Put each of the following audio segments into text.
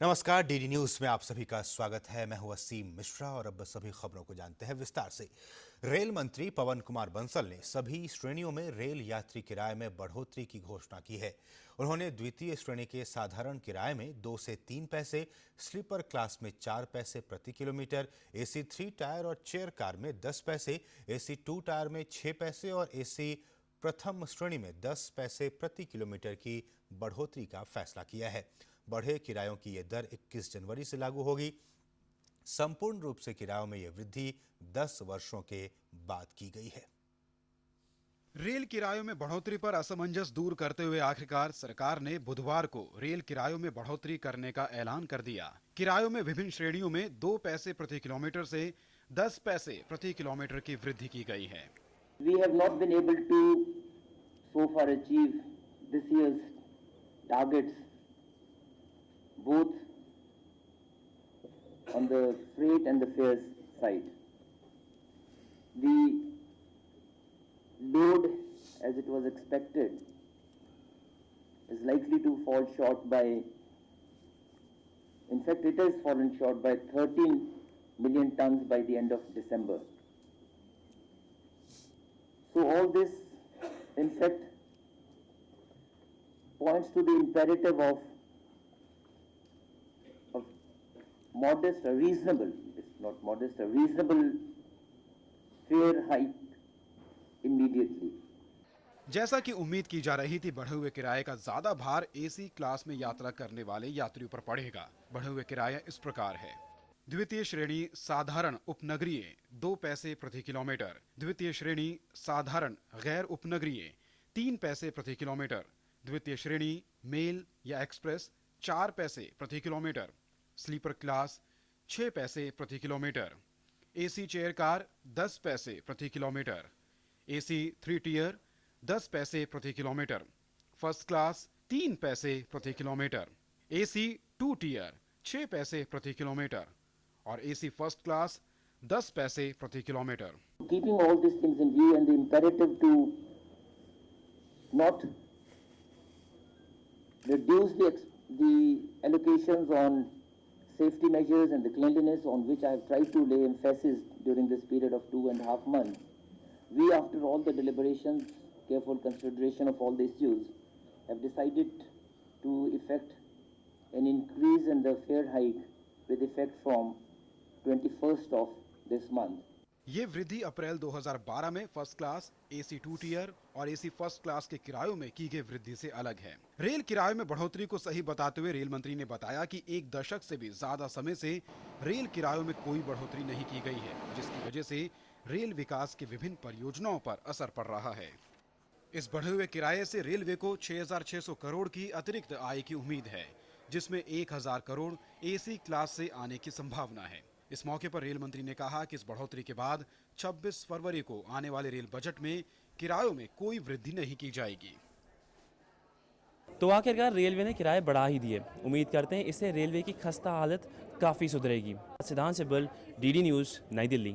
नमस्कार, DD news में आप सभी का स्वागत है। मैं हूं वसीम मिश्रा और अब सभी खबरों को जानते हैं विस्तार से। रेल मंत्री पवन कुमार बंसल ने सभी श्रेणियों में रेल यात्री किराए में बढ़ोतरी की घोषणा की है। उन्होंने द्वितीय श्रेणी के साधारण किराए में 2 से 3 पैसे, स्लीपर क्लास में 4 पैसे प्रति किलोमीटर, एसी 3 टायर और चेयर कार में 10 पैसे, एसी 2 टायर में 6 पैसे और एसी प्रथम श्रेणी में 10 पैसे प्रति किलोमीटर की बढ़ोतरी का फैसला किया है। बढ़े किरायों की यह दर 21 जनवरी से लागू होगी। संपूर्ण रूप से किरायों में यह वृद्धि 10 वर्षों के बाद की गई है। रेल किरायों में बढ़ोतरी पर असमंजस दूर करते हुए आखिरकार सरकार ने बुधवार को रेल किरायों में बढ़ोतरी करने का ऐलान कर दिया। किरायों में विभिन्न श्रेणियों में 2 पैसे प्रति किलोमीटर से 10 पैसे प्रति किलोमीटर की वृद्धि की गई है। We have not been able to so far achieve this year's targets, both on the freight and the fares side. The load, as it was expected, is likely to fall short by, in fact, it has fallen short by 13 million tons by the end of December. So all this, in fact, points to the imperative of modest, a reasonable, it's not modest, a reasonable fare hike immediately. जैसा कि उम्मीद की जा रही थी, बढ़े हुए किराए का ज्यादा भार एसी क्लास में यात्रा करने वाले यात्रियों पर पड़ेगा। बढ़े हुए किराया इस प्रकार है। द्वितीय श्रेणी साधारण उपनगरीय 2 पैसे प्रति किलोमीटर, द्वितीय श्रेणी साधारण गैर उपनगरीय 3 पैसे प्रति किलोमीटर, द्वितीय श्रेणी मेल या एक्सप्रेस 4 पैसे प्रति किलोमीटर, स्लीपर क्लास 6 पैसे प्रति किलोमीटर, एसी चेयर कार 10 पैसे प्रति किलोमीटर, एसी 3 टियर 10 पैसे प्रति किलोमीटर, फर्स्ट क्लास 3 पैसे प्रति किलोमीटर, एसी 2 टियर 6 पैसे प्रति किलोमीटर और एसी फर्स्ट क्लास 10 पैसे प्रति kilometre. Keeping all these things in view and the imperative to not reduce the allocations on safety measures and the cleanliness, on which I have tried to lay emphasis during this period of 2.5 months, we, after all the deliberations, careful consideration of all the issues, have decided to effect an increase in the fare hike with effect from 21st of this month. ये वृद्धि अप्रैल 2012 में first class, AC 2 tier और AC first class के किरायों में की गई वृद्धि से अलग है। रेल किरायों में बढ़ोतरी को सही बताते हुए रेल मंत्री ने बताया कि 1 दशक से भी ज्यादा समय से रेल किरायों में कोई बढ़ोतरी नहीं की गई है, जिसकी वजह से रेल विकास की विभिन्न परियोजनाओं पर असर पड़ रहा है। इस बढ़े हुए किराए से रेलवे को 6,600 करोड़ की अतिरिक्त आय की उम्मीद है, जिसमें 1,000 करोड़ एसी क्लास से आने की संभावना है। इस मौके पर रेल मंत्री ने कहा कि इस बढ़ोतरी के बाद 26 फरवरी को आने वाले रेल बजट में किरायों में कोई वृद्धि नहीं की जाएगी। तो आखिरकार रेलवे ने किराए बढ़ा ही दिए। उम्मीद करते हैं इससे रेलवे की खस्ता हालत काफ़ी सुधरेगी। सिद्धांत सिब्बल, डीडी न्यूज़, नई दिल्ली।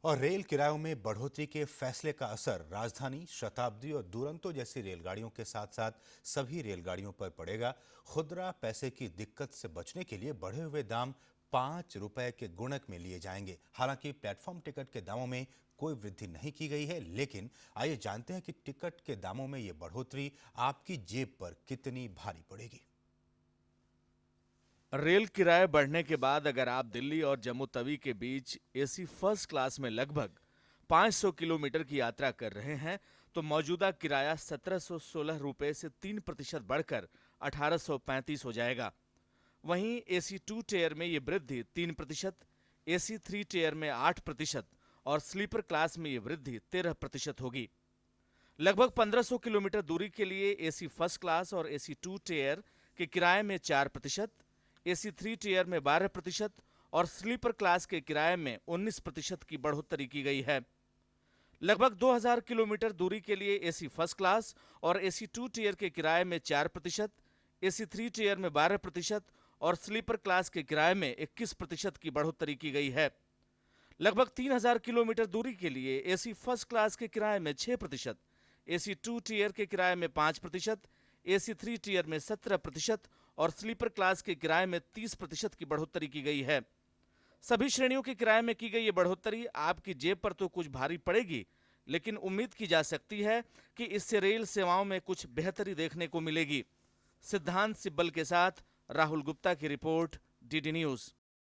और रेल किरायों में बढ़ोतरी के फैसले का असर राजधानी, शताब्दी और दुरंतो जैसी रेलगाड़ियों के साथ साथ सभी रेलगाड़ियों पर पड़ेगा। खुदरा पैसे की दिक्कत से बचने के लिए बढ़े हुए दाम 5 रुपए के गुणक में लिए जाएंगे। हालांकि प्लेटफॉर्म टिकट के दामों में कोई वृद्धि नहीं की गई है, लेकिन आइए जानते हैं कि टिकट के दामों में यह बढ़ोतरी आपकी जेब पर कितनी भारी पड़ेगी। रेल किराए बढ़ने के बाद अगर आप दिल्ली और जम्मू तवी के बीच एसी फर्स्ट क्लास में लगभग 500 किलोमीटर की यात्रा कर रहे हैं तो मौजूदा किराया 1716 रुपए से 3% बढ़कर 1835 हो जाएगा। वहीं एसी 2 टियर में यह वृद्धि 3%, एसी 3 टियर में 8% और स्लीपर क्लास में यह वृद्धि 13% होगी। लगभग 1500 किलोमीटर दूरी के लिए एसी फर्स्ट क्लास और एसी 2 टियर के किराए में 4%, एसी 3 टियर में 12% और स्लीपर क्लास के किराए में 19% की बढ़ोतरी की गई है। लगभग 2000 किलोमीटर दूरी के लिए एसी फर्स्ट क्लास और एसी 2 टियर के किराए में 4%, एसी 3 टियर में 12% और स्लीपर क्लास के किराए में 21% की बढ़ोतरी की गई है। लगभग 3000 किलोमीटर दूरी के लिए एसी फर्स्ट क्लास के किराए में 6%, एसी 2 टियर के किराए में 5%, एसी 3 टियर में 17% और स्लीपर क्लास के किराए में 30% की बढ़ोतरी की गई है। सभी श्रेणियों के किराए में की गई ये बढ़ोतरी आपकी जेब पर तो कुछ भारी पड़ेगी, लेकिन उम्मीद की जा सकती है कि इससे रेल सेवाओं में कुछ बेहतरी देखने को मिलेगी। सिद्धांत सिब्बल के साथ राहुल गुप्ता की रिपोर्ट, डीडी न्यूज।